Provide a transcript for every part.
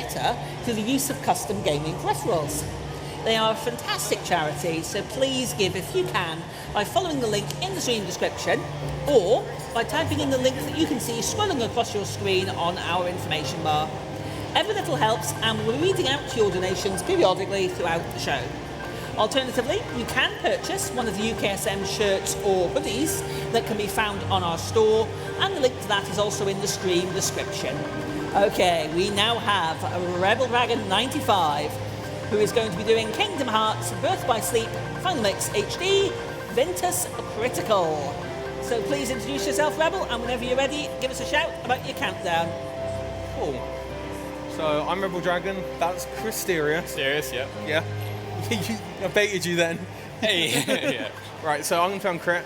better through the use of custom gaming peripherals. They are a fantastic charity, so please give if you can by following the link in the stream description or by typing in the link that you can see scrolling across your screen on our information bar. Every little helps, and we'll be reading out your donations periodically throughout the show. Alternatively, you can purchase one of the UKSM shirts or hoodies that can be found on our store, and the link to that is also in the stream description. Okay, we now have RebelDragon95, who is going to be doing Kingdom Hearts Birth by Sleep Final Mix HD Ventus Critical. So please introduce yourself, Rebel, and whenever you're ready, give us a shout about your countdown. Cool. So I'm Rebel Dragon. That's Krysteria. Serious, yeah. Yeah. I baited you then. Hey. Yeah. Right. So I'm going to film crit.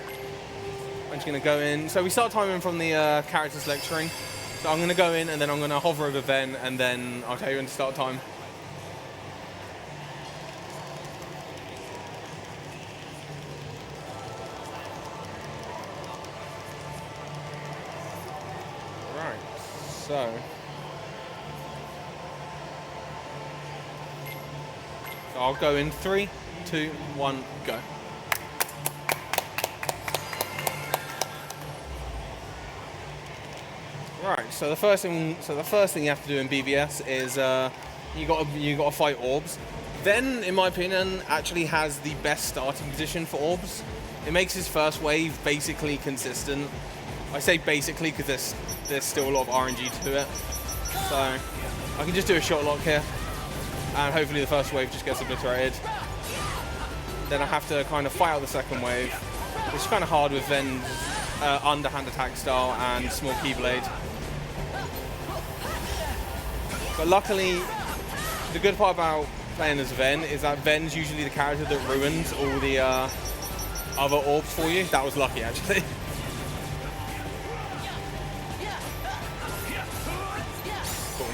I'm just going to go in. So we start timing from the character select tree. So I'm going to go in and then I'm going to hover over Ven and then I'll tell you when to start time. So I'll go in 3, 2, 1, go. Right. So the first thing you have to do in BVS is you got to fight orbs. Ven, in my opinion, actually has the best starting position for orbs. It makes his first wave basically consistent. I say basically because there's still a lot of RNG to it. So I can just do a shot lock here, and hopefully the first wave just gets obliterated. Then I have to kind of fight out the second wave, which is kind of hard with Ven's underhand attack style and small keyblade. But luckily, the good part about playing as Ven is that Ven's usually the character that ruins all the other orbs for you. That was lucky, actually.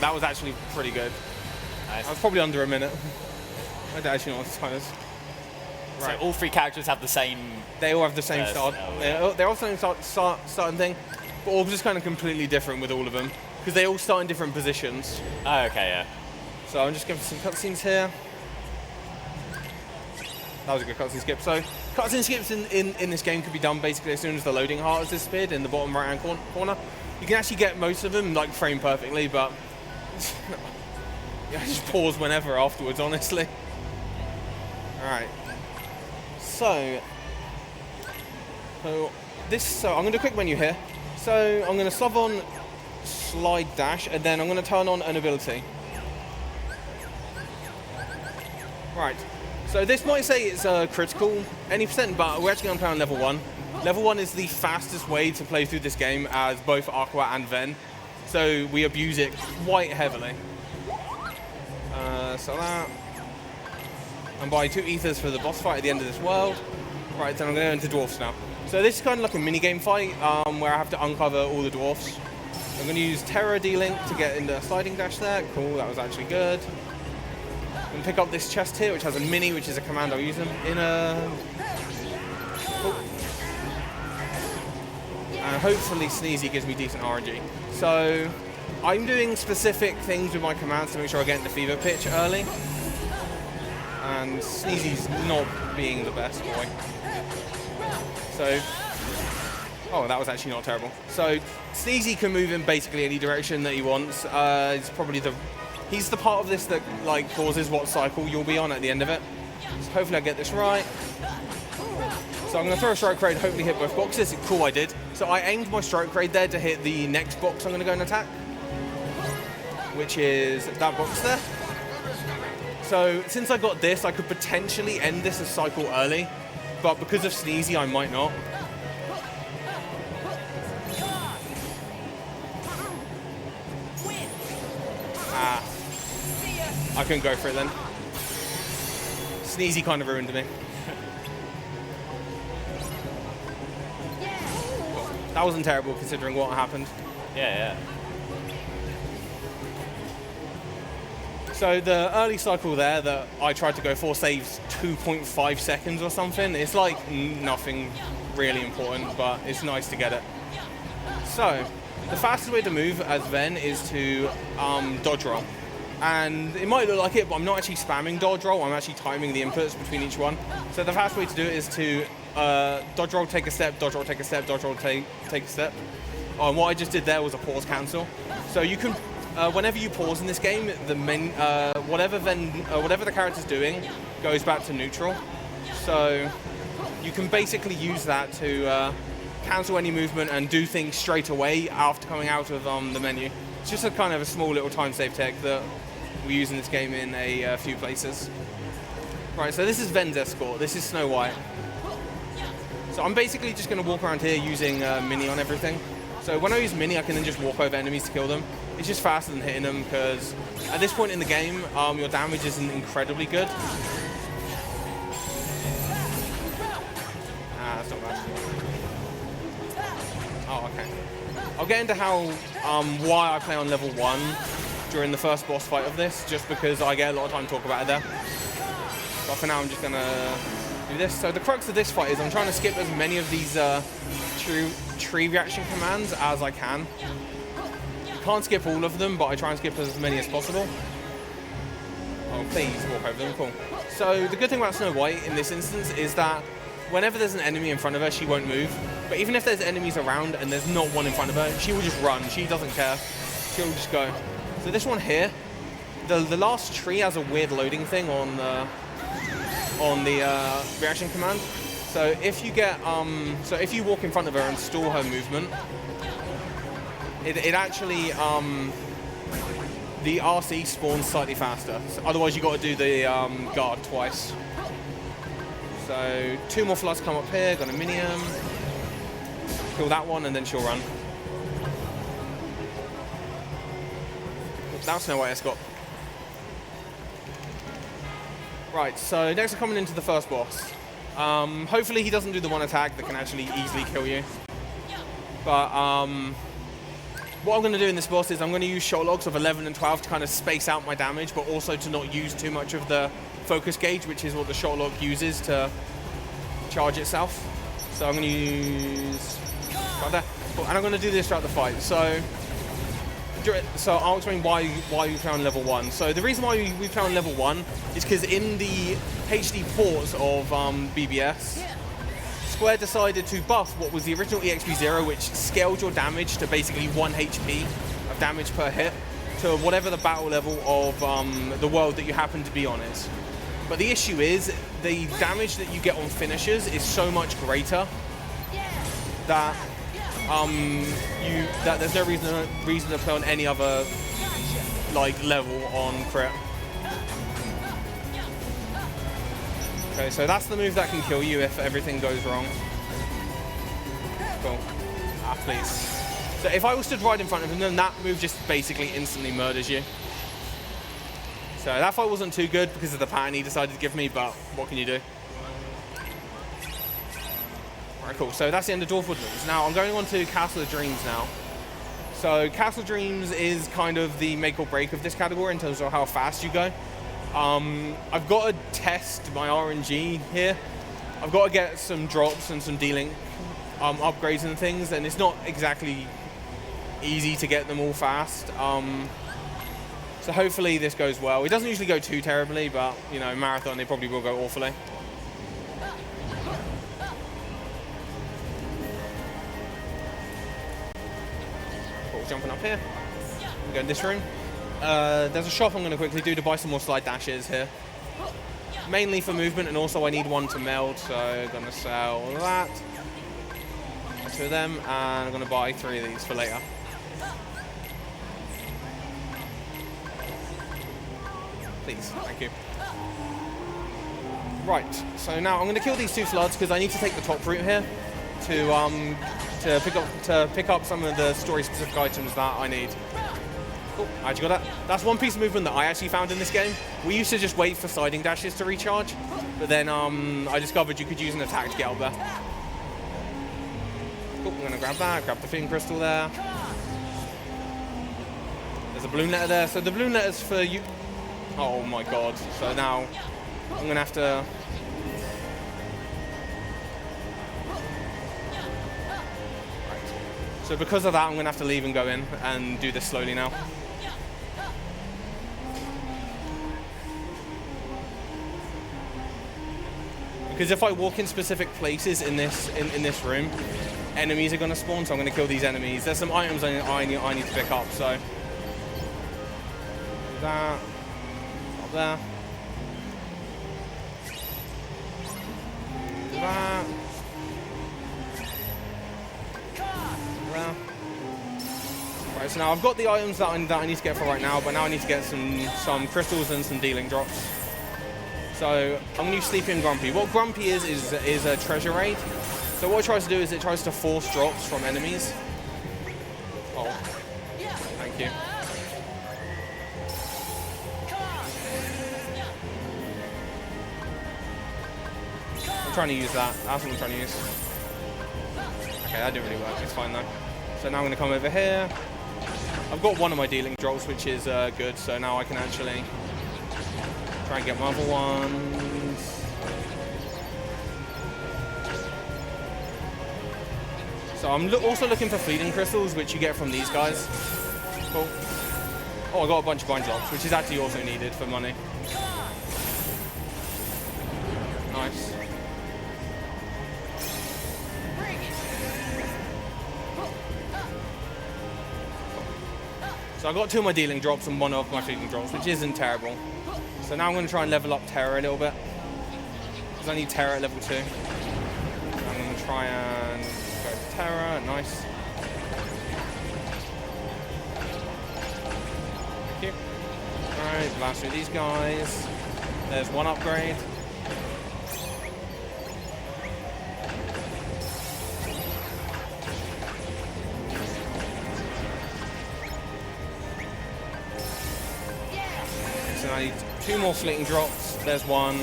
That was actually pretty good. Nice. I was probably under a minute. I don't actually know what the time is. Right. So all three characters have the same... They all have the same start. They're all the same starting thing, but orbs is kind of completely different with all of them, because they all start in different positions. Oh, okay, yeah. So I'm just giving some cutscenes here. That was a good cutscene skip. So cutscene skips in this game could be done basically as soon as the loading heart is disappeared in the bottom right-hand corner. You can actually get most of them like frame perfectly, but yeah, just pause whenever afterwards, honestly. Alright. So I'm going to do a quick menu here. So I'm going to sub on slide dash, and then I'm going to turn on an ability. Right. So this might say it's critical any percent, but we're actually going to play on level 1. Level 1 is the fastest way to play through this game as both Aqua and Ven. So we abuse it quite heavily. So that. And buy 2 ethers for the boss fight at the end of this world. Right, then I'm going to go into dwarfs now. So this is kind of like a mini-game fight where I have to uncover all the dwarfs. I'm going to use Terra D-Link to get into a sliding dash there. Cool, that was actually good. I'm going to pick up this chest here, which has a mini, which is a command I'll use in a... Cool. And hopefully Sneezy gives me decent RNG. So I'm doing specific things with my commands to make sure I get into fever pitch early. And Sneezy's not being the best boy. So, oh, that was actually not terrible. So Sneezy can move in basically any direction that he wants. It's probably he's the part of this that like causes what cycle you'll be on at the end of it. So hopefully I get this right. So I'm going to throw a strike raid, hopefully hit both boxes. Cool, I did. So I aimed my strike raid there to hit the next box I'm going to go and attack, which is that box there. So since I got this, I could potentially end this a cycle early, but because of Sneezy, I might not. I couldn't go for it then. Sneezy kind of ruined me. That wasn't terrible considering what happened. Yeah. So the early cycle there that I tried to go for saves 2.5 seconds or something. It's like nothing really important, but it's nice to get it. So the fastest way to move as Ven is to dodge roll. And it might look like it, but I'm not actually spamming dodge roll. I'm actually timing the inputs between each one. So the fast way to do it is to dodge roll, take a step, dodge roll, take a step, dodge roll, take a step. And what I just did there was a pause cancel. So you can, whenever you pause in this game, the whatever the character's doing goes back to neutral. So you can basically use that to cancel any movement and do things straight away after coming out of the menu. It's just a kind of a small little time save tech that we use in this game in a few places. Right, so this is Ven's escort, this is Snow White. So I'm basically just going to walk around here using Mini on everything. So when I use Mini, I can then just walk over enemies to kill them. It's just faster than hitting them, because at this point in the game, your damage isn't incredibly good. That's not bad. Oh, okay. I'll get into how why I play on level 1 during the first boss fight of this, just because I get a lot of time to talk about it there. But for now, I'm just gonna do this. So the crux of this fight is I'm trying to skip as many of these tree reaction commands as I can. You can't skip all of them, but I try and skip as many as possible. Oh, please walk over them, cool. So the good thing about Snow White in this instance is that whenever there's an enemy in front of her, she won't move. But even if there's enemies around and there's not one in front of her, she will just run. She doesn't care. She'll just go. So this one here, the last tree has a weird loading thing on the reaction command. So if you get if you walk in front of her and stall her movement, it actually the RC spawns slightly faster. So otherwise you got to do the guard twice. So 2 more floods come up here, got a minium. Kill that one and then she'll run. That's Snow White escort. Right, so next we're coming into the first boss. Hopefully he doesn't do the one attack that can actually easily kill you. But what I'm going to do in this boss is I'm going to use shot logs of 11 and 12 to kind of space out my damage, but also to not use too much of the focus gauge, which is what the shot log uses to charge itself. So I'm going to use right there. Cool. And I'm going to do this throughout the fight. So I'll explain why we play on level 1. So the reason why we play on level 1 is because in the HD ports of BBS, Square decided to buff what was the original EXP0, which scaled your damage to basically 1 HP of damage per hit to whatever the battle level of the world that you happen to be on is. But the issue is the damage that you get on finishers is so much greater that that there's no reason to play on any other like level on crit. Okay, so that's the move that can kill you if everything goes wrong. Cool. Ah, please. So if I was stood right in front of him, then that move just basically instantly murders you. So that fight wasn't too good because of the pattern he decided to give me, but what can you do? Alright, cool. So that's the end of Dwarf Woodlands. Now I'm going on to Castle of Dreams now. So Castle of Dreams is kind of the make or break of this category in terms of how fast you go. I've got to test my RNG here. I've got to get some drops and some D-Link upgrades and things, and it's not exactly easy to get them all fast. So hopefully this goes well. It doesn't usually go too terribly, but you know, marathon, it probably will go awfully. Cool, jumping up here. We go in this room. There's a shop I'm going to quickly do to buy some more slide dashes here. Mainly for movement, and also I need one to meld, so I'm going to sell that. 2 of them, and I'm going to buy 3 of these for later. Please, thank you. Right, so now I'm going to kill these 2 floods because I need to take the top route here to pick up some of the story-specific items that I need. Oh, I actually got that. That's one piece of movement that I actually found in this game. We used to just wait for sliding dashes to recharge, but then I discovered you could use an attack to get up there. Cool, I'm going to grab that, grab the Fin Crystal there. There's a balloon letter there. So the balloon letter's for you. Oh my god. So now I'm going to have to... Right. So because of that, I'm going to have to leave and go in and do this slowly now. Because if I walk in specific places in this room, enemies are going to spawn, so I'm going to kill these enemies. There's some items I need to pick up, so... That... Up there. That... There. Right, so now I've got the items that I need to get for right now, but now I need to get some crystals and some dealing drops. So I'm going to use Sleepy and Grumpy. What Grumpy is a treasure raid. So what it tries to do is it tries to force drops from enemies. Oh, thank you. I'm trying to use that. That's what I'm trying to use. Okay, that didn't really work. It's fine though. So now I'm going to come over here. I've got one of my dealing drops, which is good. So now I can actually try and get my other ones. So I'm also looking for fleeting crystals, which you get from these guys. Cool. Oh, I got a bunch of bind drops, which is actually also needed for money. Nice. So I got 2 of my dealing drops and 1 of my fleeting drops, which isn't terrible. So now I'm going to try and level up Terra a little bit, because I need Terra at level 2. I'm going to try and go to Terra. Nice. Thank you. Alright, blast through these guys. There's 1 upgrade. So I need 2 more fleeting drops. There's 1.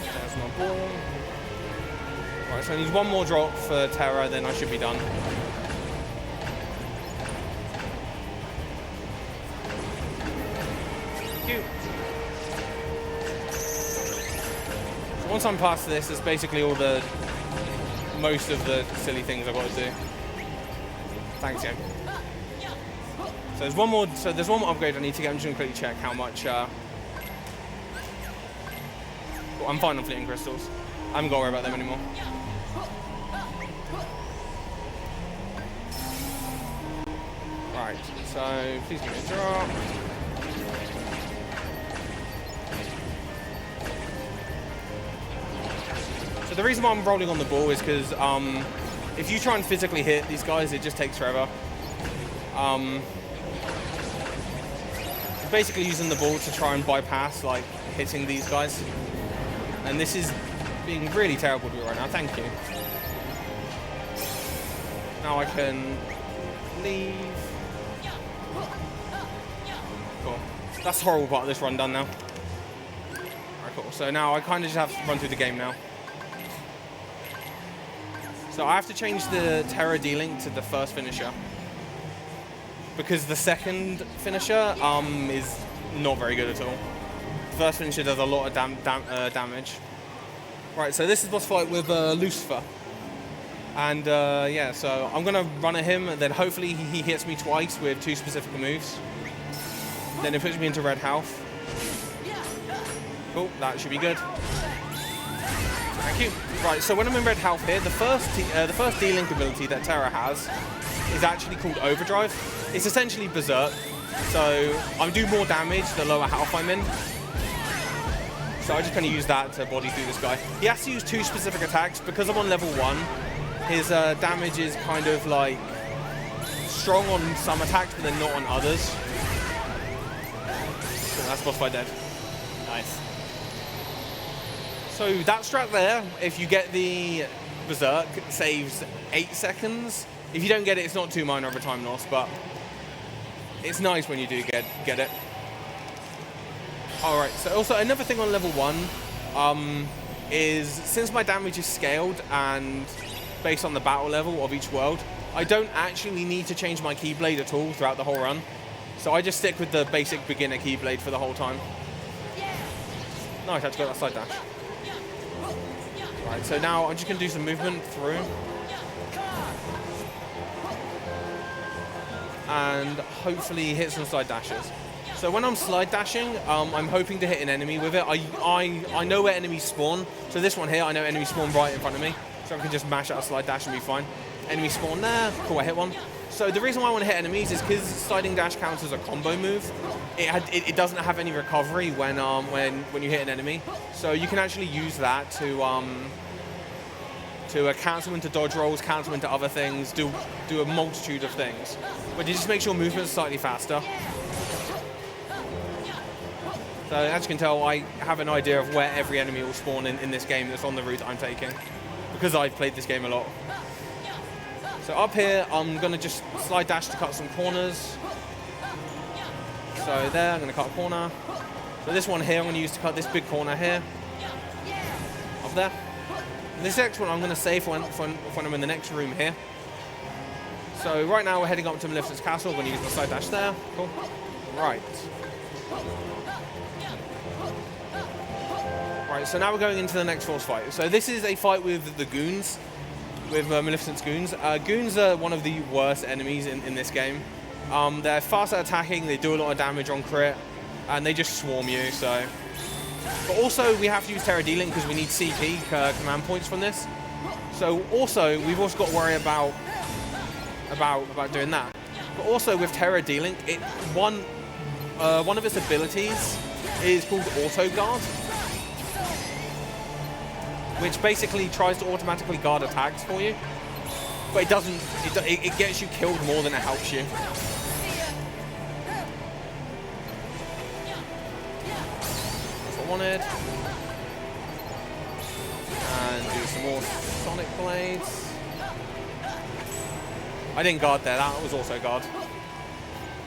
There's my ball. Right, so I need 1 more drop for Terra, then I should be done. Thank you. Once I'm past this, it's basically most of the silly things I've got to do. Thanks, game. So there's one more. So there's 1 more upgrade I need to get. I'm just gonna quickly check how much. Well, I'm fine on fleeting crystals. I haven't got to worry about them anymore. Right. So please give me a drop. So the reason why I'm rolling on the ball is because if you try and physically hit these guys, it just takes forever. Basically using the ball to try and bypass like hitting these guys. And this is being really terrible to me right now. Thank you. Now I can leave. Cool. That's the horrible part of this run done now. Alright, cool. So now I kind of just have to run through the game now. So I have to change the Terra dealing to the first finisher, because the second finisher is not very good at all. The first finisher does a lot of damage. Right, so this is boss fight with Lucifer. And yeah, so I'm going to run at him, and then hopefully he hits me twice with 2 specific moves. Then it puts me into red health. Cool, that should be good. Thank you. Right, so when I'm in red health here, the first D-Link ability that Terra has is actually called Overdrive. It's essentially Berserk, so I do more damage the lower health I'm in. So I just kind of use that to body through this guy. He has to use 2 specific attacks. Because I'm on level 1, his damage is kind of like strong on some attacks, but then not on others. So that's boss fight dead. Nice. So that strat there, if you get the Berserk, saves 8 seconds. If you don't get it, it's not too minor of a time loss, but it's nice when you do get it. Alright, so also another thing on level 1 is, since my damage is scaled and based on the battle level of each world, I don't actually need to change my Keyblade at all throughout the whole run. So I just stick with the basic beginner Keyblade for the whole time. Nice, I had to go that side dash. Right, so now I'm just going to do some movement through. And hopefully hit some slide dashes. So when I'm slide dashing, I'm hoping to hit an enemy with it. I know where enemies spawn. So this one here, I know enemies spawn right in front of me. So I can just mash out a slide dash and be fine. Enemy spawn there, cool, I hit one. So the reason why I want to hit enemies is because sliding dash counts as a combo move. It doesn't have any recovery when you hit an enemy. So you can actually use that to cancel into dodge rolls, cancel into other things, do a multitude of things. But it just makes your movement slightly faster. So as you can tell, I have an idea of where every enemy will spawn in this game that's on the route that I'm taking, because I've played this game a lot. So up here, I'm going to just slide dash to cut some corners. So there, I'm going to cut a corner. So this one here, I'm going to use to cut this big corner here. Up there. And this next one I'm going to save for when I'm in the next room here. So right now we're heading up to Maleficent's castle. I'm going to use my slide dash there. Cool. Right. Right, so now we're going into the next boss fight. So this is a fight with the goons, with Maleficent's goons. Goons are one of the worst enemies in this game. They're fast at attacking, they do a lot of damage on crit, and they just swarm you, so. But also, we have to use Terra D-Link because we need CP command points from this. So also, we've also got to worry about doing that. But also with Terra D-Link, one of its abilities is called Auto Guard, which basically tries to automatically guard attacks for you, but it doesn't. It gets you killed more than it helps you. That's what I wanted. And do some more Sonic Blades. I didn't guard there. That was also guard.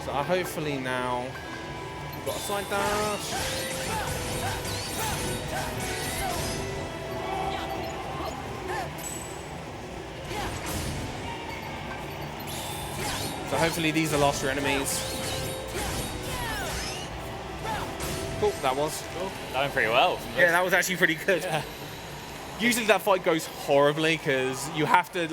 So hopefully now we've got a slide dash. So hopefully these are the last 3 enemies. Cool, that was. Cool. That went pretty well. Yeah, that was actually pretty good. Yeah. Usually that fight goes horribly because you have to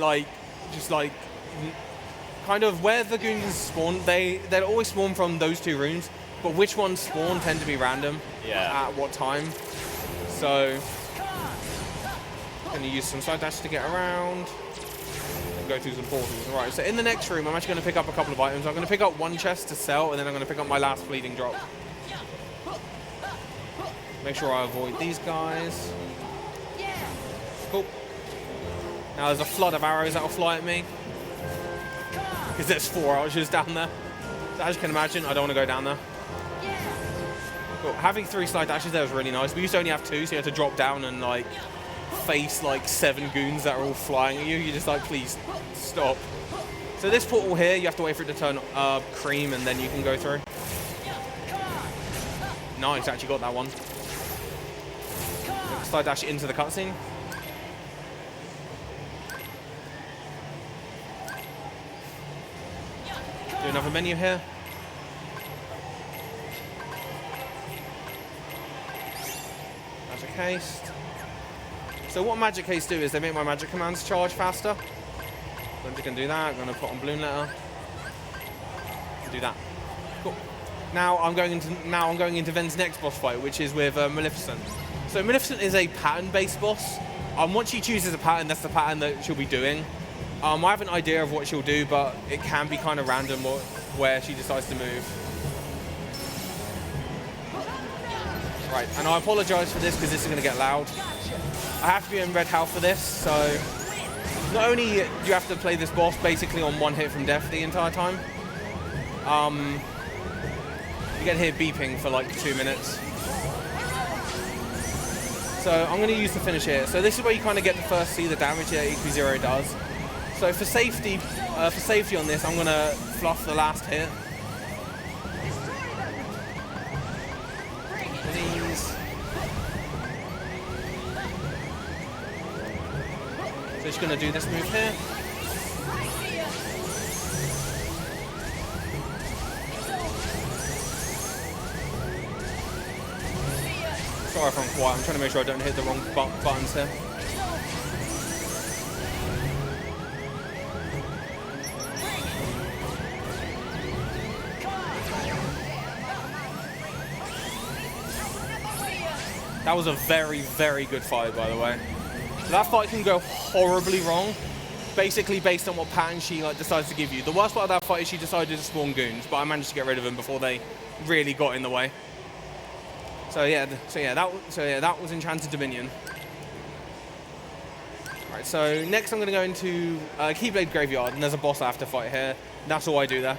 kind of where the goons spawn. They'll always spawn from those 2 rooms, but which ones spawn tend to be random. Yeah. At what time? So, gonna use some side dash to get around. Go through some portals. Right, so in the next room, I'm actually going to pick up a couple of items. I'm going to pick up 1 chest to sell, and then I'm going to pick up my last fleeting drop. Make sure I avoid these guys. Cool. Now there's a flood of arrows that will fly at me, because there's 4 archers down there. So as you can imagine, I don't want to go down there. Cool. Having 3 slide dashes there was really nice. We used to only have 2, so you had to drop down and face 7 goons that are all flying at you. You're just like, please stop. So this portal here, you have to wait for it to turn cream and then you can go through. Nice, actually got that one. Slide dash into the cutscene. Do another menu here. Magic haste. So what magic haste do is they make my magic commands charge faster. I'm just going to do that. I'm going to put on balloon letter. Do that. Cool. Now I'm going into Ven's next boss fight, which is with Maleficent. So Maleficent is a pattern-based boss. Once she chooses a pattern, that's the pattern that she'll be doing. I have an idea of what she'll do, but it can be kind of random where she decides to move. Right, and I apologize for this because this is going to get loud. I have to be in red health for this, so not only do you have to play this boss basically on 1 hit from death the entire time, you get here beeping for 2 minutes. So I'm going to use the finish here. So this is where you kind of get to first see the damage that EQ0 does. So for safety on this, I'm going to fluff the last hit. Please. So just going to do this move here. Sorry if I'm quiet, I'm trying to make sure I don't hit the wrong buttons here. That was a very, very good fight, by the way. So that fight can go horribly wrong, basically based on what pattern she decides to give you. The worst part of that fight is she decided to spawn goons, but I managed to get rid of them before they really got in the way. So yeah, that was Enchanted Dominion. Right, so next I'm going to go into Keyblade Graveyard, and there's a boss I have to fight here. That's all I do there.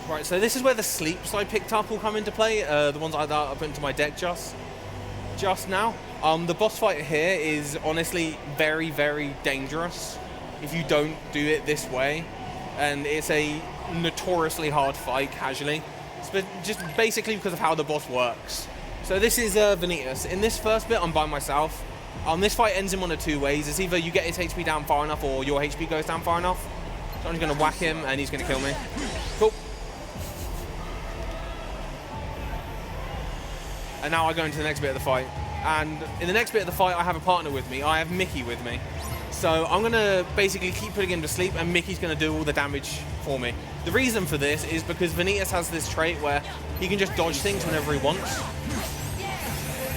Right, so this is where the sleeps I picked up will come into play, the ones I put into my deck just now. The boss fight here is honestly very, very dangerous if you don't do it this way, and it's a notoriously hard fight casually, but just basically because of how the boss works. So this is Ventus. In this first bit, I'm by myself. This fight ends in one of two ways. It's either you get his HP down far enough or your HP goes down far enough. So I'm just going to whack him and he's going to kill me. Cool. And now I go into the next bit of the fight. And in the next bit of the fight, I have a partner with me. I have Mickey with me. So I'm going to basically keep putting him to sleep, and Mickey's going to do all the damage for me. The reason for this is because Ventus has this trait where he can just dodge things whenever he wants.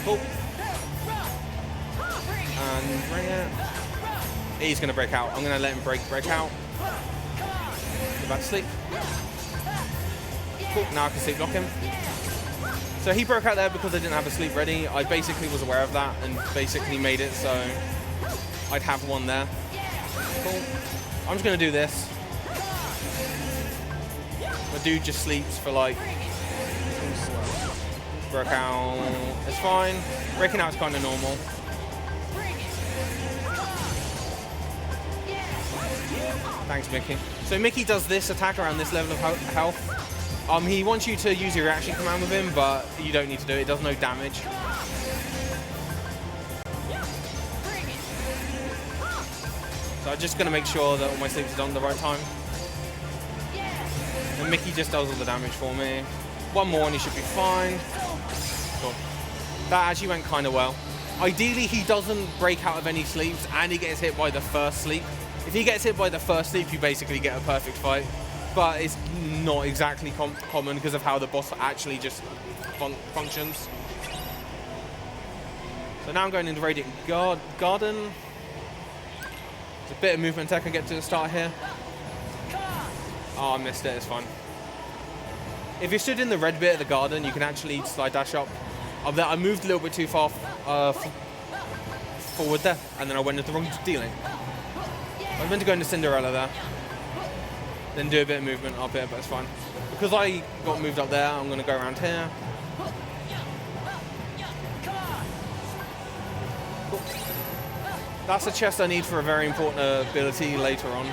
Cool. And bring it. He's going to break out. I'm going to let him break out. Go back to sleep. Cool. Now I can sleep block him. So he broke out there because I didn't have a sleep ready. I basically was aware of that and basically made it so I'd have one there. Cool. I'm just going to do this. My dude just sleeps for like... Broke out. It's fine. Breaking out is kind of normal. Thanks, Mickey. So Mickey does this attack around this level of health. He wants you to use your reaction command with him, but you don't need to do it. It does no damage. So I'm just going to make sure that all my sleeps are done at the right time. And Mickey just does all the damage for me. One more and he should be fine. Cool. That actually went kind of well. Ideally, he doesn't break out of any sleeps and he gets hit by the first sleep. If he gets hit by the first sleep, you basically get a perfect fight. But it's not exactly common because of how the boss actually just functions. So now I'm going into Radiant Garden. There's a bit of movement tech I get to the start here. Oh, I missed it. It's fine. If you're stood in the red bit of the garden, you can actually slide dash up. I moved a little bit too far forward there, and then I went into the wrong dealing. I was meant to go into Cinderella there. Then do a bit of movement up here, but it's fine. Because I got moved up there, I'm going to go around here. Cool. That's a chest I need for a very important ability later on.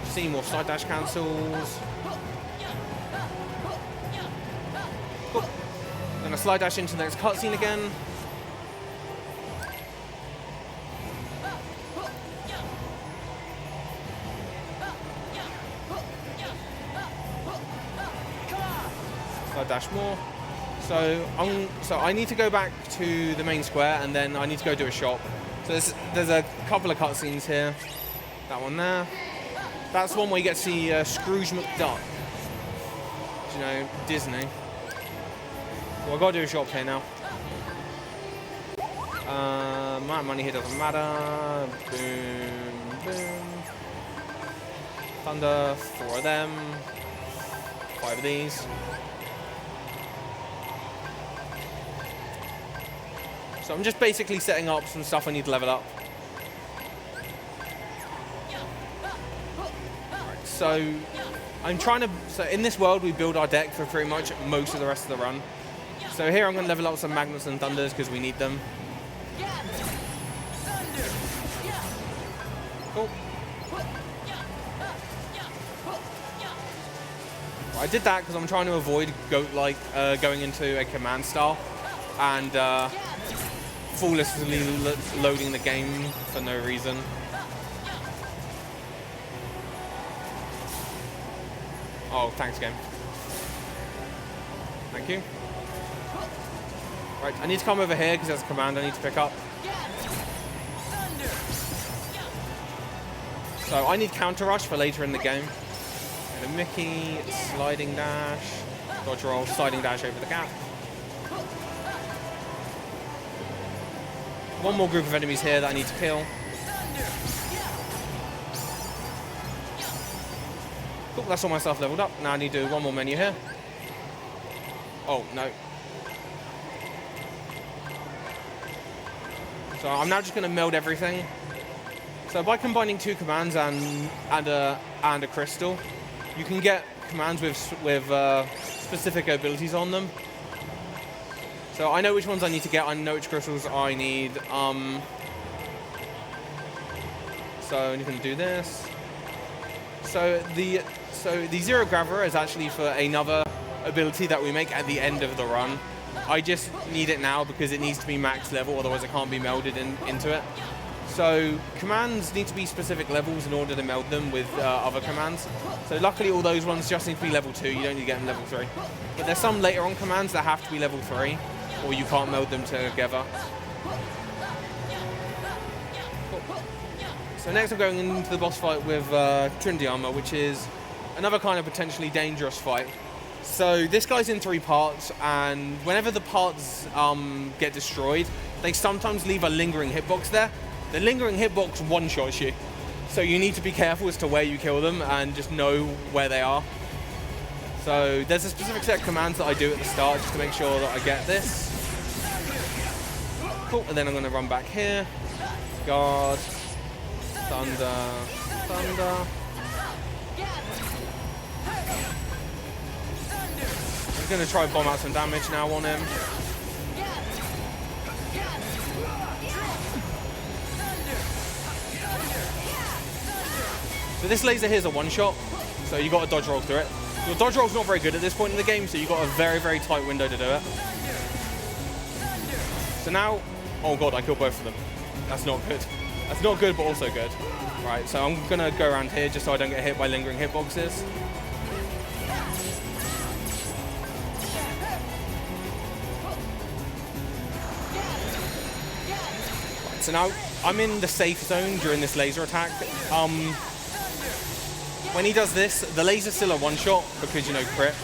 See more side dash cancels. Cool. I'm going to slide dash into the next cutscene again. Dash more. So I need to go back to the main square and then I need to go do a shop. So there's a couple of cutscenes here. That one there. That's the one where you get to see Scrooge McDuck. You know, Disney. Well, I've got to do a shop here now. My money here doesn't matter. Boom, boom. Thunder, 4 of them. 5 of these. So I'm just basically setting up some stuff I need to level up. Right, so I'm trying to... So in this world, we build our deck for pretty much most of the rest of the run. So here I'm going to level up some Magnets and Thunders because we need them. Cool. Well, I did that because I'm trying to avoid goat-like going into a command style and foolishly loading the game for no reason. Oh, thanks, game. Thank you. Right, I need to come over here because there's a command I need to pick up. So I need counter rush for later in the game. So Mickey, sliding dash, dodge roll, sliding dash over the gap. One more group of enemies here that I need to kill. Cool, that's all my stuff leveled up. Now I need to do one more menu here. Oh, no. So I'm now just going to meld everything. So by combining 2 commands and a crystal, you can get commands with specific abilities on them. So I know which ones I need to get. I know which crystals I need. So you can do this. So the Zero Graver is actually for another ability that we make at the end of the run. I just need it now because it needs to be max level, otherwise it can't be melded into it. So commands need to be specific levels in order to meld them with other commands. So luckily all those ones just need to be level 2, you don't need to get them level 3. But there's some later on commands that have to be level 3, or you can't meld them together. So next I'm going into the boss fight with Trinity Armor, which is another kind of potentially dangerous fight. So this guy's in 3 parts, and whenever the parts get destroyed, they sometimes leave a lingering hitbox there. The lingering hitbox one-shots you, so you need to be careful as to where you kill them and just know where they are. So there's a specific set of commands that I do at the start just to make sure that I get this. Cool, and then I'm going to run back here. Guard, thunder, thunder. I'm going to try bomb out some damage now on him. So this laser here is a one-shot, so you got to dodge roll through it. Your dodge roll's not very good at this point in the game, so you've got a very, very tight window to do it. So now, oh god, I killed both of them. That's not good. That's not good, but also good. Right, so I'm going to go around here just so I don't get hit by lingering hitboxes. So now I'm in the safe zone during this laser attack. When he does this, the laser's still a one-shot because, you know, crit.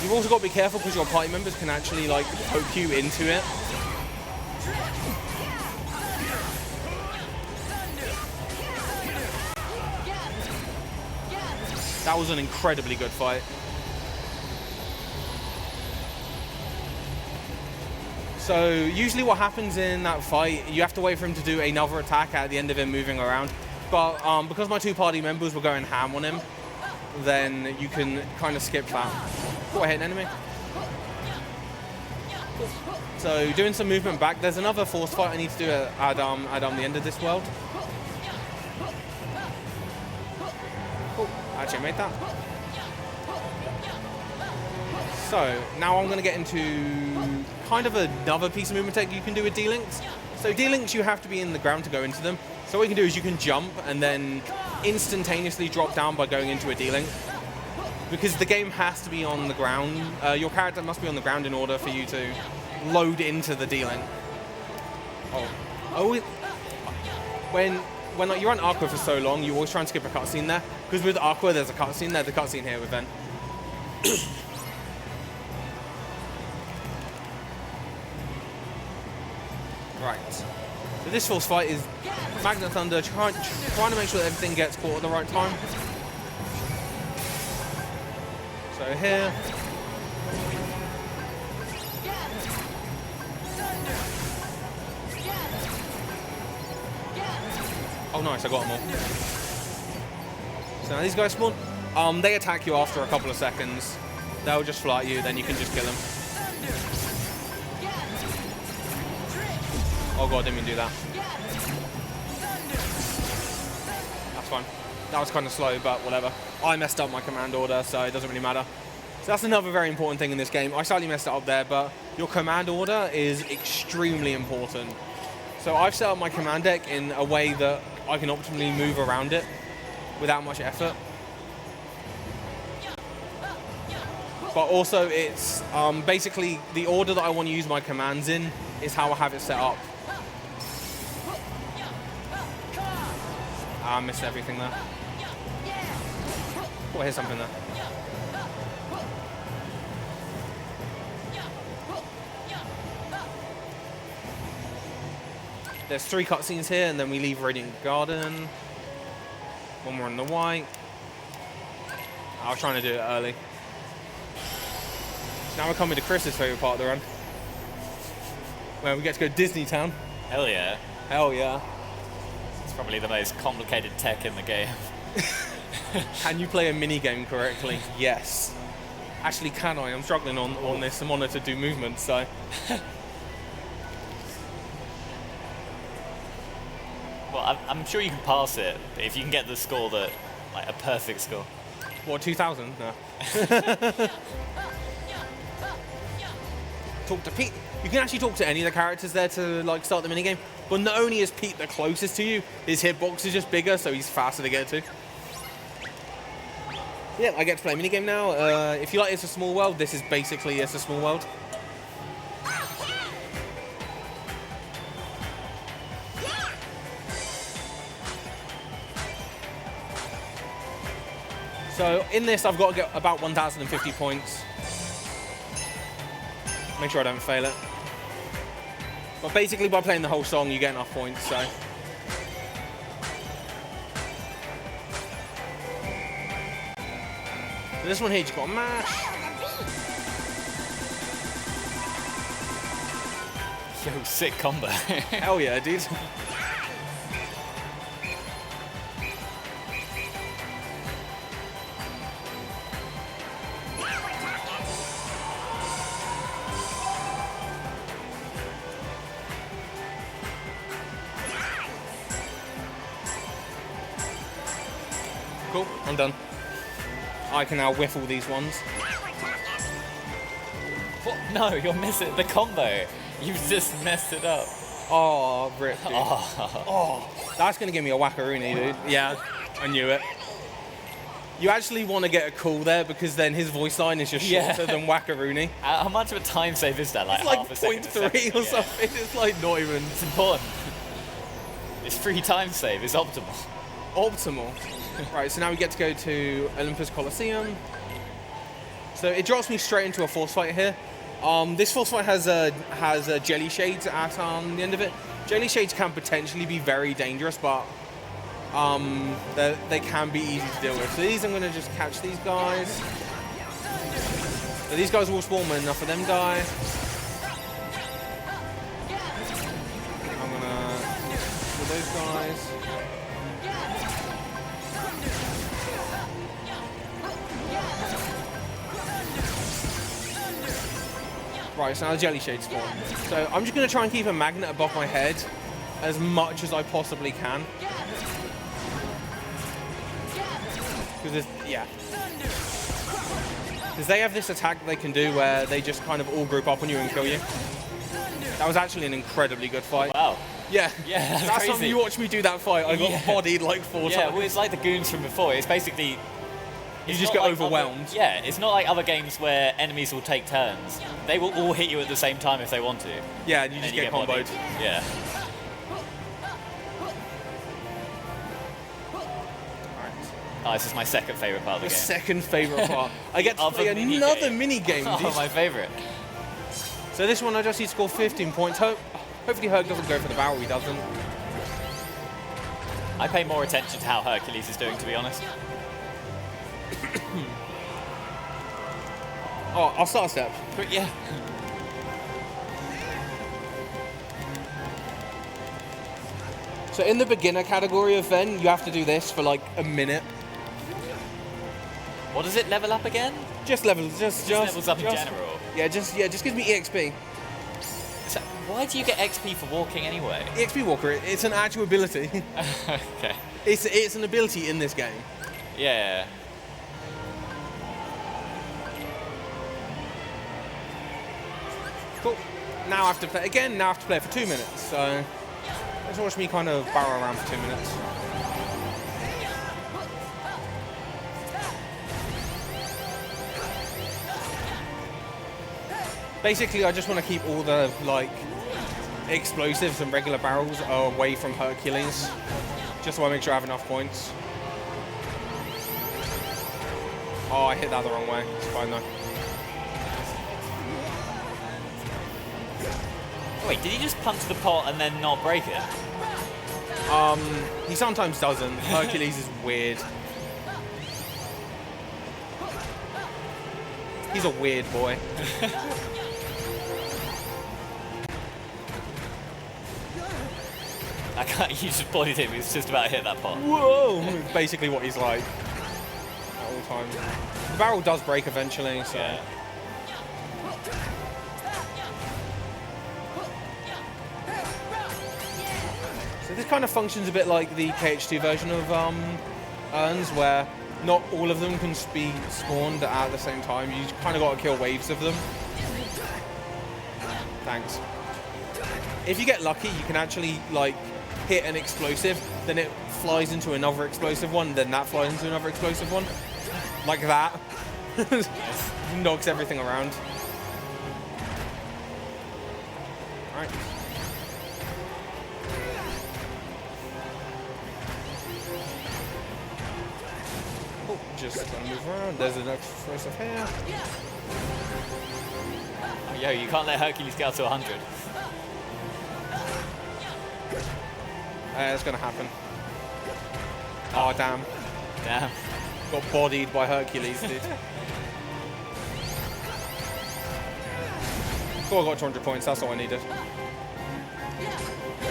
You've also got to be careful because your party members can actually, like, poke you into it. That was an incredibly good fight. So usually what happens in that fight, you have to wait for him to do another attack at the end of him moving around. But because my 2 party members were going ham on him, then you can kind of skip that. Oh, I hit an enemy. So doing some movement back, there's another force fight I need to do at the end of this world. Oh, actually I made that. So now I'm going to get into kind of another piece of movement tech you can do with D-Links. So D-Links, you have to be in the ground to go into them. So what you can do is you can jump and then instantaneously drop down by going into a D-Link. Because the game has to be on the ground. Your character must be on the ground in order for you to load into the D-Link. When you're on Aqua for so long, you always try and skip a cutscene there. Because with Aqua, there's a cutscene there. The cutscene here with Ventus. Right. So this force fight is Magnet Thunder trying to make sure that everything gets caught at the right time. So here. Oh nice, I got them all. So now these guys spawn. They attack you after a couple of seconds. They'll just fly at you, then you can just kill them. Oh god, didn't mean to do that. That's fine. That was kind of slow, but whatever. I messed up my command order, so it doesn't really matter. So that's another very important thing in this game. I slightly messed it up there, but your command order is extremely important. So I've set up my command deck in a way that I can optimally move around it without much effort. But also it's basically the order that I want to use my commands in is how I have it set up. I missed everything there. Oh, here's something there. There's 3 cutscenes here, and then we leave Radiant Garden. One more on the white. I was trying to do it early. So now we're coming to Chris's favourite part of the run, where we get to go to Disney Town. Hell yeah. Hell yeah. It's probably the most complicated tech in the game. Can you play a minigame correctly? Yes. Actually, can I? I'm struggling on this monitor to do movements, so. Well, I'm sure you can pass it, but if you can get the score that, like a perfect score. What, 2000? No. Talk to Pete. You can actually talk to any of the characters there to like start the minigame, but not only is Pete the closest to you, his hitbox is just bigger, so he's faster to get to. Yeah, I get to play a minigame now. If you like It's a Small World, this is basically It's a Small World. So in this, I've got to get about 1,050 points. Make sure I don't fail it. But basically, by playing the whole song, you get enough points, so. This one here, you just got to mash. Yo, sick combo. Hell yeah, dude. Cool, I'm done. I can now whiff all these ones. What? No, you're missing the combo. You've just messed it up. Oh, rip, dude. Oh. That's going to give me a wackaroony, dude. Yeah, I knew it. You actually want to get a call there because then his voice line is just shorter than wackaroony. How much of a time save is that? Like, It's like half a second. 0.3 or something. It's like not even. It's important. It's free time save. It's optimal. Optimal. Right, so now we get to go to Olympus Coliseum. So it drops me straight into a force fight here. This force fight has jelly shades at the end of it. Jelly shades can potentially be very dangerous, but they can be easy to deal with. So these I'm going to just catch these guys. So these guys will spawn when enough of them die. I'm going to kill those guys. Right, so now the jelly shade spawn. So I'm just going to try and keep a magnet above my head as much as I possibly can. Because they have this attack they can do where they just kind of all group up on you and kill you. That was actually an incredibly good fight. Wow. Yeah. Yeah, that's That's crazy. something you watch me do that fight. I got bodied like 4 times. Yeah, well, it's like the goons from before. It's basically... You just get overwhelmed. It's not like other games where enemies will take turns. They will all hit you at the same time if they want to. Yeah, and you just get comboed. bodied. Yeah. Oh, this is my second favourite part of the The game. second favourite part. I get to Other play another minigame. mini-game. Oh, my favourite. So this one I just need to score 15 points. Hopefully Herc doesn't go for the barrel, he doesn't. I pay more attention to how Hercules is doing, to be honest. Oh, I'll start a step. But yeah. So in the beginner category of Ven, you have to do this for like a minute. What does it level up again? Just levels, just levels up in general. Yeah, just gives me EXP. So why do you get XP for walking anyway? EXP Walker, it's an actual ability. Okay. It's an ability in this game. Yeah. Cool. Now I have to play again. Now I have to play it for 2 minutes. So let's watch me kind of barrel around for 2 minutes. Basically, I just want to keep all the like explosives and regular barrels away from Hercules, just so I make sure I have enough points. Oh, I hit that the wrong way. It's fine though. Wait, did he just punch the pot and then not break it? He sometimes doesn't. Hercules is weird. He's a weird boy. I can't. You just pointed him. He's just about to hit that pot. Whoa! Basically what he's like at all times. The barrel does break eventually, so. Yeah. So this kind of functions a bit like the KH2 version of urns, where not all of them can be spawned at the same time. You kind of got to kill waves of them. Thanks. If you get lucky, you can actually like hit an explosive, then it flies into another explosive one, then that flies into another explosive one, like that. Knocks everything around. All right. Oh, just gonna move around. There's an explosive here. Oh, yo, you can't let Hercules get up to 100. It's gonna happen. Oh, damn. Damn. Got bodied by Hercules, dude. Cool, I got 200 points. That's all I needed.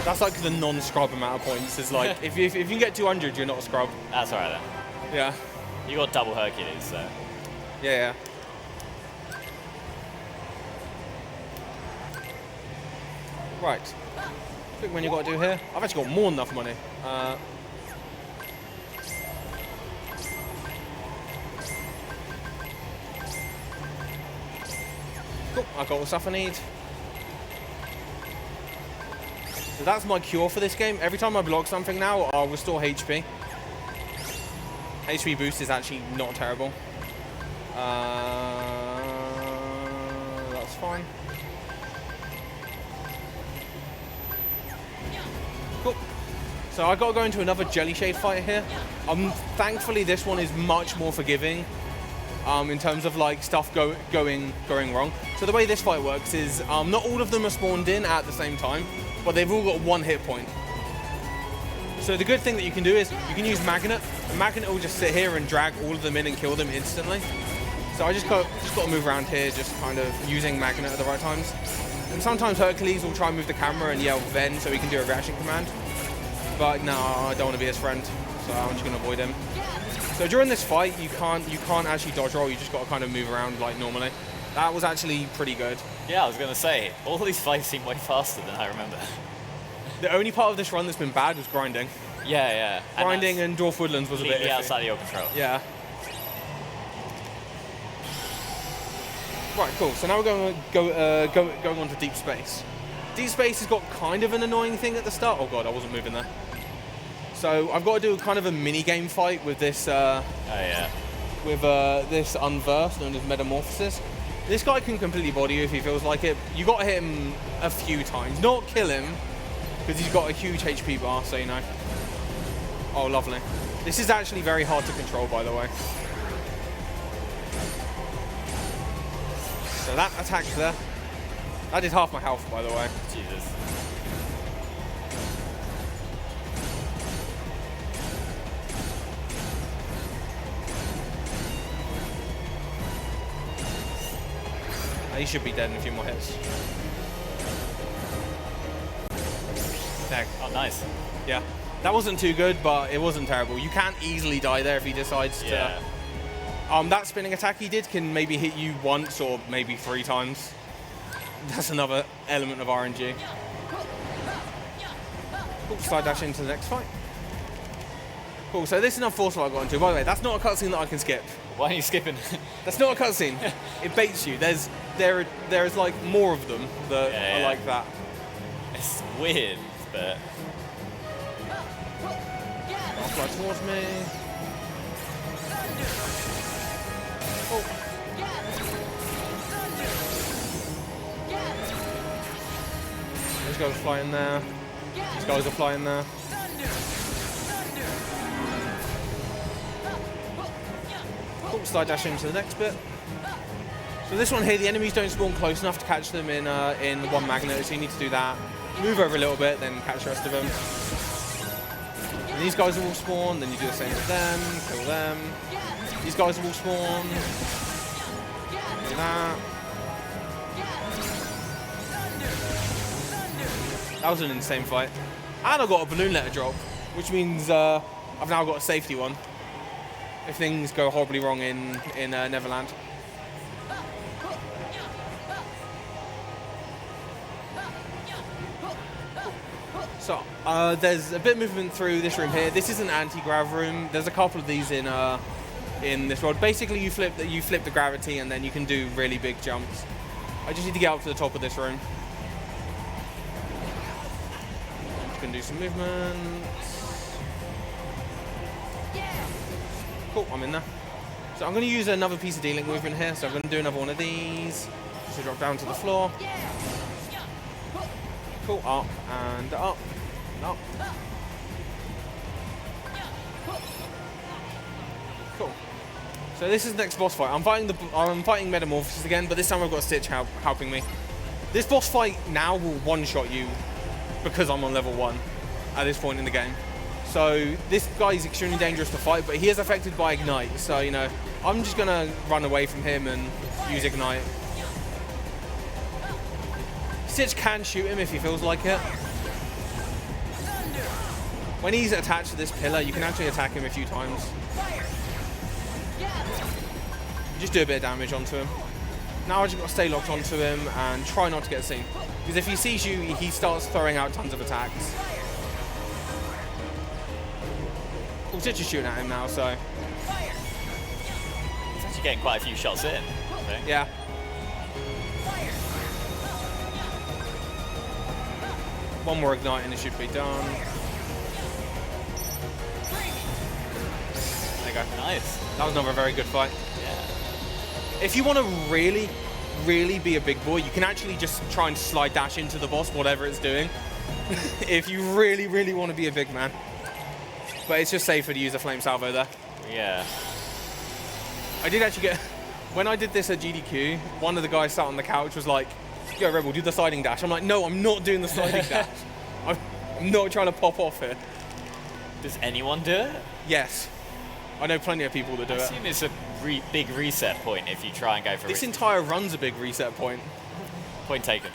That's like the non-scrub amount of points. Is like, if you can get 200, you're not a scrub. That's alright then. Yeah. You got double Hercules, so. Yeah, yeah. Right. Quick one you got to do here. I've actually got more than enough money. Cool. I got all the stuff I need. So that's my cure for this game. Every time I block something now, I'll restore HP. HP boost is actually not terrible. That's fine. Cool. So I got to go into another Jelly Shade fight here. Thankfully, this one is much more forgiving in terms of like stuff going wrong. So the way this fight works is not all of them are spawned in at the same time, but they've all got one hit point. So the good thing that you can do is you can use Magnet. And Magnet will just sit here and drag all of them in and kill them instantly. So I just got to move around here, just kind of using Magnet at the right times. And sometimes Hercules will try and move the camera and yell Ven so he can do a reaction command. But no, I don't want to be his friend, so I'm just going to avoid him. So during this fight, you can't actually dodge roll. You just got to kind of move around like normally. That was actually pretty good. Yeah, I was going to say, all these fights seem way faster than I remember. The only part of this run that's been bad was grinding. Yeah, yeah. Grinding and Dwarf Woodlands was a bit completely iffy. outside of your control. Yeah. Right, cool. So now we're going on to Deep Space. Deep Space has got kind of an annoying thing at the start. Oh god, I wasn't moving there. So I've got to do kind of a mini game fight with this. With this unverse known as Metamorphosis. This guy can completely body you if he feels like it. You got to hit him a few times, not kill him, because he's got a huge HP bar. So you know. Oh, lovely. This is actually very hard to control, by the way. So that attack's there. That did half my health, by the way. Jesus. He should be dead in a few more hits. There. Oh, nice. Yeah. That wasn't too good, but it wasn't terrible. You can't easily die there if he decides to. That spinning attack he did can maybe hit you once or maybe 3 times. That's another element of RNG. Cool, slide dash into the next fight. Cool, so this is another force fight I got into. By the way, that's not a cutscene that I can skip. Why are you skipping? That's not a cutscene. It baits you. There's like more of them that are like that. It's weird, but... I'll fly towards me. Oh. These guys are flying there. These guys are flying there. Cool, slide dash into the next bit. So this one here, the enemies don't spawn close enough to catch them in one magnet, so you need to do that. Move over a little bit, then catch the rest of them. And these guys will spawn, then you do the same with them, kill them. These guys will spawn. Do that. That was an insane fight. And I got a balloon letter drop, which means I've now got a safety one if things go horribly wrong in Neverland. So there's a bit of movement through this room here. This is an anti-grav room. There's a couple of these in this world. Basically, you flip the gravity, and then you can do really big jumps. I just need to get up to the top of this room. You can do some movement. Cool, I'm in there. So I'm going to use another piece of D-Link movement here. So I'm going to do another one of these. Just to drop down to the floor. Cool, up and up and up. Cool. So this is the next boss fight. I'm fighting Metamorphosis again, but this time I've got Stitch helping me. This boss fight now will one-shot you because I'm on level 1 at this point in the game. So this guy is extremely dangerous to fight, but he is affected by Ignite. So, you know, I'm just going to run away from him and use Ignite. Stitch can shoot him if he feels like it. When he's attached to this pillar, you can actually attack him a few times. Just do a bit of damage onto him. Now I just got to stay locked onto him and try not to get seen. Because if he sees you, he starts throwing out tons of attacks. Well, Stitch is shooting at him now, so... He's actually getting quite a few shots in, I think. Yeah. One more Ignite and it should be done. There you go. Nice. That was another very good fight. Yeah. If you want to really, really be a big boy, you can actually just try and slide dash into the boss, whatever it's doing. If you really, really want to be a big man. But it's just safer to use a Flame Salvo there. Yeah. I did actually get... When I did this at GDQ, one of the guys sat on the couch was like, "Yo, Rebel, do the sliding dash." I'm like, no, I'm not doing the sliding dash. I'm not trying to pop off here. Does anyone do it? Yes. I know plenty of people that do I it. assume it's a big reset point if you try and go for This entire run's a big reset point. Point taken.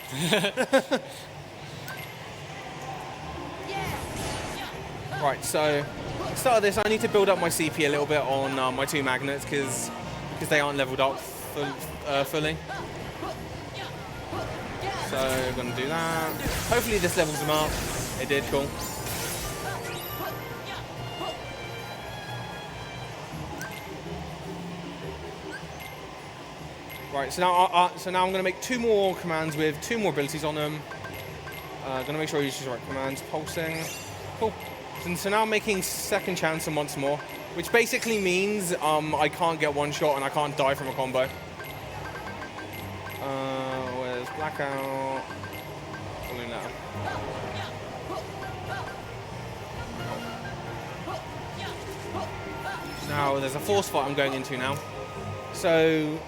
Right, so to start this, I need to build up my CP a little bit on my 2 magnets because they aren't leveled up fully. So I'm going to do that. Hopefully this levels them up. It did, cool. Right, so now I'm going to make 2 more commands with 2 more abilities on them. Going to make sure I use the right commands. Pulsing. Cool. So now I'm making second chance and once more, which basically means I can't get one shot and I can't die from a combo. Where's Blackout? Balloon Letter. Now there's a force fight I'm going into now. So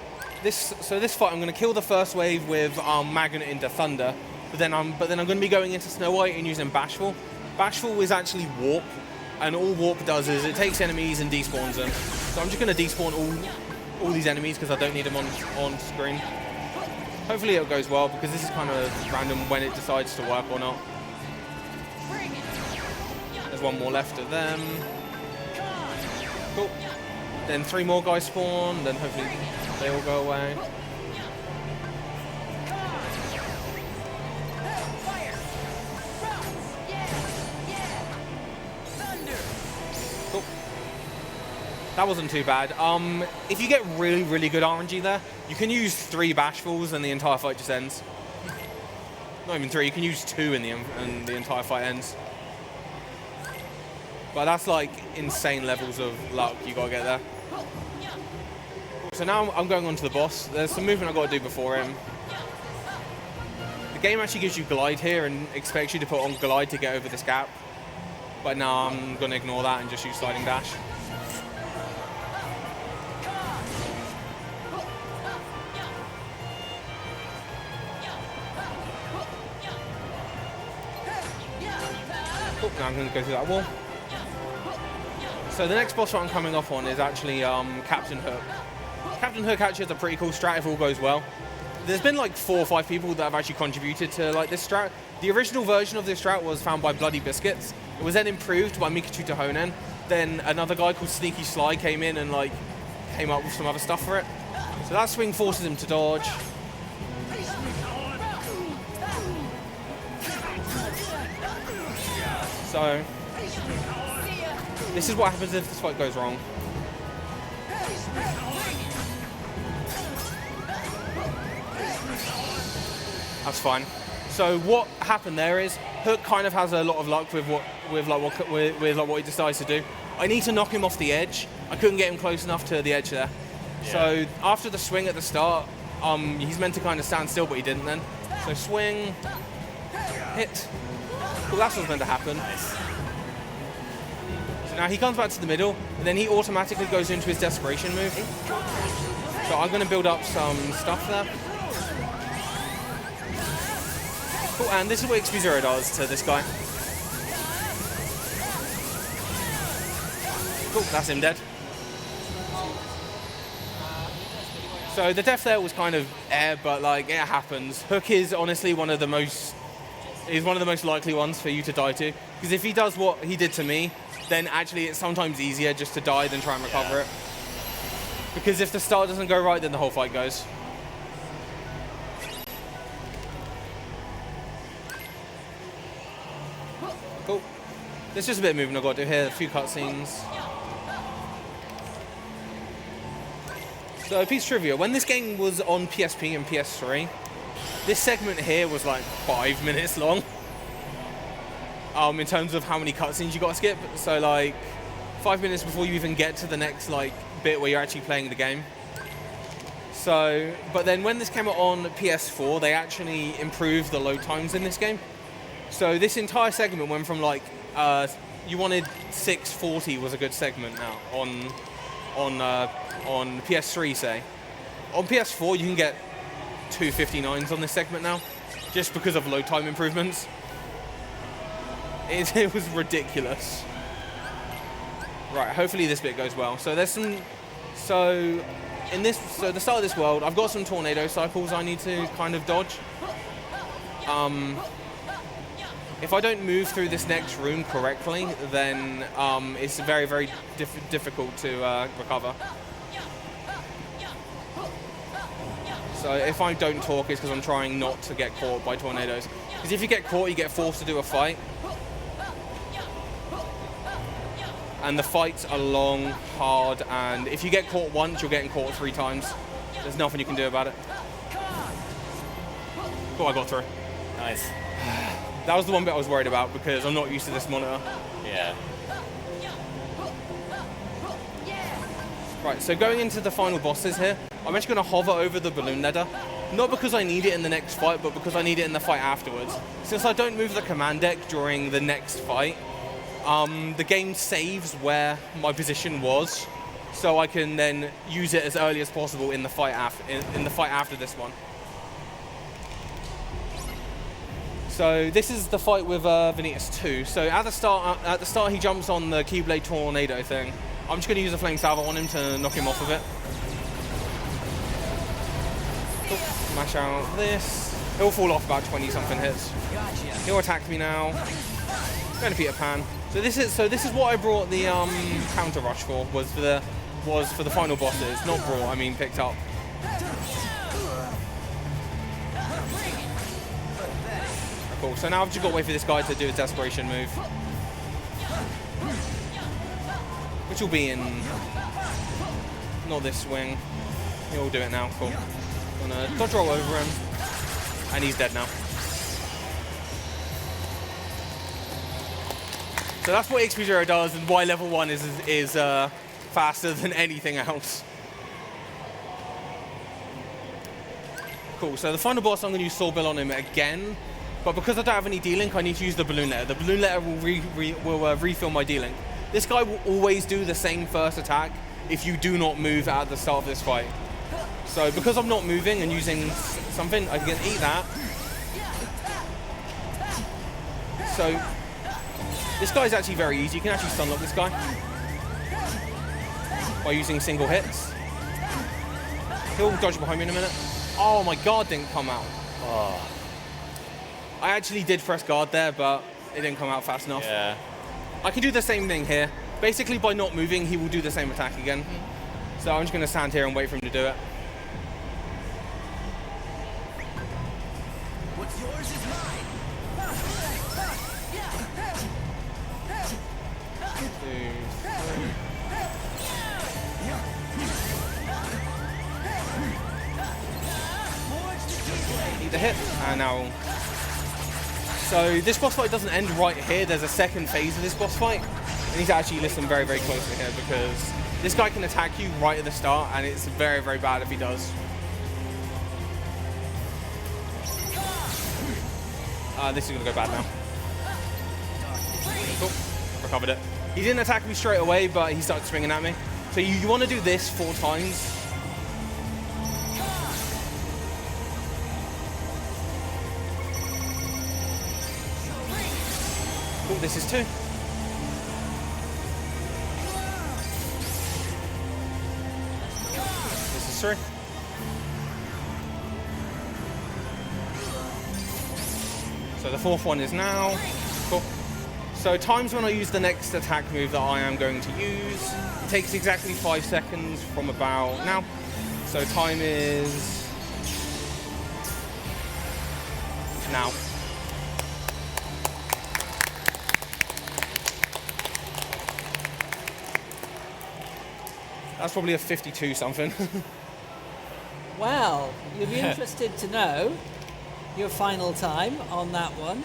this fight I'm going to kill the first wave with Magnet into Thunder, but then I'm going to be going into Snow White and using Bashful. Bashful is actually Warp, and all Warp does is it takes enemies and despawns them. So I'm just going to despawn all these enemies because I don't need them on screen. Hopefully it goes well because this is kind of random when it decides to work or not. There's one more left of them. Cool. Then 3 more guys spawn, then hopefully they all go away. Cool. That wasn't too bad. If you get really, really good RNG there, you can use 3 Bashfuls and the entire fight just ends. Not even 3, you can use 2 and the entire fight ends. But that's like insane levels of luck you gotta get there. So now I'm going on to the boss. There's some movement I've got to do before him. The game actually gives you glide here and expects you to put on glide to get over this gap. But no, I'm gonna ignore that and just use sliding dash. Oh, now I'm going to go through that wall. So the next boss fight I'm coming up on is actually Captain Hook. Captain Hook actually has a pretty cool strat if all goes well. There's been like 4 or 5 people that have actually contributed to like this strat. The original version of this strat was found by Bloody Biscuits. It was then improved by Mikachu Tohonen. Then another guy called Sneaky Sly came in and like came up with some other stuff for it. So that swing forces him to dodge. So this is what happens if this fight goes wrong. That's fine. So what happened there is Hook kind of has a lot of luck with what he decides to do. I need to knock him off the edge. I couldn't get him close enough to the edge there. Yeah. So after the swing at the start, he's meant to kind of stand still, but he didn't then. So swing, hit. Well, that's what's meant to happen. Nice. So now he comes back to the middle, and then he automatically goes into his desperation move. So I'm going to build up some stuff there. Cool, and this is what XP0 does to this guy. Cool, that's him dead. So the death there was kind of air, but like it happens. Hook is honestly one of the most likely ones for you to die to, because if he does what he did to me, then actually it's sometimes easier just to die than try and recover it. Because if the start doesn't go right, then the whole fight goes. Cool. There's just a bit of movement I've got to do here, a few cutscenes. So a piece of trivia, when this game was on PSP and PS3, this segment here was like 5 minutes long. In terms of how many cutscenes you got to skip. So like 5 minutes before you even get to the next like bit where you're actually playing the game. So, but then when this came out on PS4, they actually improved the load times in this game. So this entire segment went from like, you wanted 640 was a good segment now on PS3 say. On PS4 you can get 259s on this segment now, just because of load time improvements. It was ridiculous. Right, hopefully this bit goes well. So there's some, so the start of this world, I've got some tornado cycles I need to kind of dodge. If I don't move through this next room correctly, then it's very, very difficult to recover. So if I don't talk, it's because I'm trying not to get caught by tornadoes. Because if you get caught, you get forced to do a fight. And the fights are long, hard, and if you get caught once, you're getting caught 3 times. There's nothing you can do about it. Cool, I got through. Nice. That was the one bit I was worried about because I'm not used to this monitor. Yeah. Right, so going into the final bosses here, I'm actually going to hover over the balloon ladder. Not because I need it in the next fight, but because I need it in the fight afterwards. Since I don't move the command deck during the next fight, the game saves where my position was, so I can then use it as early as possible in the fight after this one. So this is the fight with Ventus 2. So at the start he jumps on the Keyblade tornado thing. I'm just going to use a flame salvo on him to knock him off of it. Cool. Smash out this. He'll fall off about 20 something hits. He'll attack me now. Going to Peter Pan. So this is what I brought the counter rush for, was for the final bosses. Not brought, I mean picked up. Cool. So now I've just got to wait for this guy to do his desperation move, which will be in not this swing. He'll do it now. Cool. I'm gonna dodge roll over him, and he's dead now. So that's what XP0 does, and why level 1 is faster than anything else. Cool, so the final boss, I'm going to use Soul Bill on him again, but because I don't have any D-Link, I need to use the Balloon Letter. The Balloon Letter will refill my D-Link. This guy will always do the same first attack if you do not move at the start of this fight. So because I'm not moving and using something, I can eat that. So This guy's actually very easy. You can actually stun lock this guy by using single hits. He'll dodge behind me in a minute. Oh, my guard didn't come out. Oh. I actually did press guard there, but it didn't come out fast enough. Yeah. I can do the same thing here. Basically, by not moving, he will do the same attack again. So I'm just going to stand here and wait for him to do it. What's yours is mine. Need the hit, and now. So this boss fight doesn't end right here. There's a second phase of this boss fight. You need to actually listen very, very closely here because this guy can attack you right at the start, and it's very, very bad if he does. This is going to go bad now. Cool. Recovered it. He didn't attack me straight away, but he started swinging at me. So you want to do this 4 times. Cool, this is 2. This is 3. So the 4th one is now. Cool. So times when I use the next attack move that I am going to use, it takes exactly 5 seconds from about now. So time is now. That's probably a 52 something. Well, you'll be interested to know your final time on that one.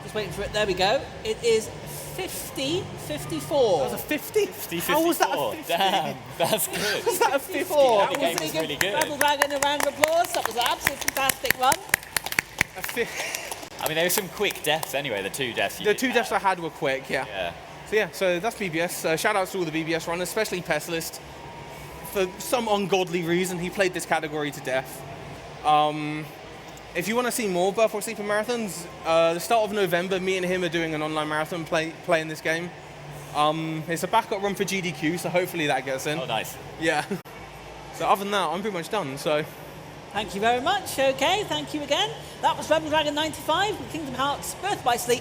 Just waiting for it. There we go. It is 50-54. That was a 50? 50, How was that a 50? Damn, that's good. Was that a 54? The game was really good. Rebel Dragon, a round of applause. That was an absolutely fantastic one. I mean, there were some quick deaths anyway, the 2 deaths you The did 2 have. deaths I had were quick, yeah. Yeah. So that's BBS. Shout outs to all the BBS runners, especially Pestilist. For some ungodly reason, he played this category to death. If you want to see more Birthright Sleeper marathons, the start of November, me and him are doing an online marathon playing this game. It's a backup run for GDQ, so hopefully that gets in. Oh, nice. Yeah. So other than that, I'm pretty much done. So. Thank you very much. Okay, thank you again. That was RebelDragon95 with Kingdom Hearts Birth by Sleep.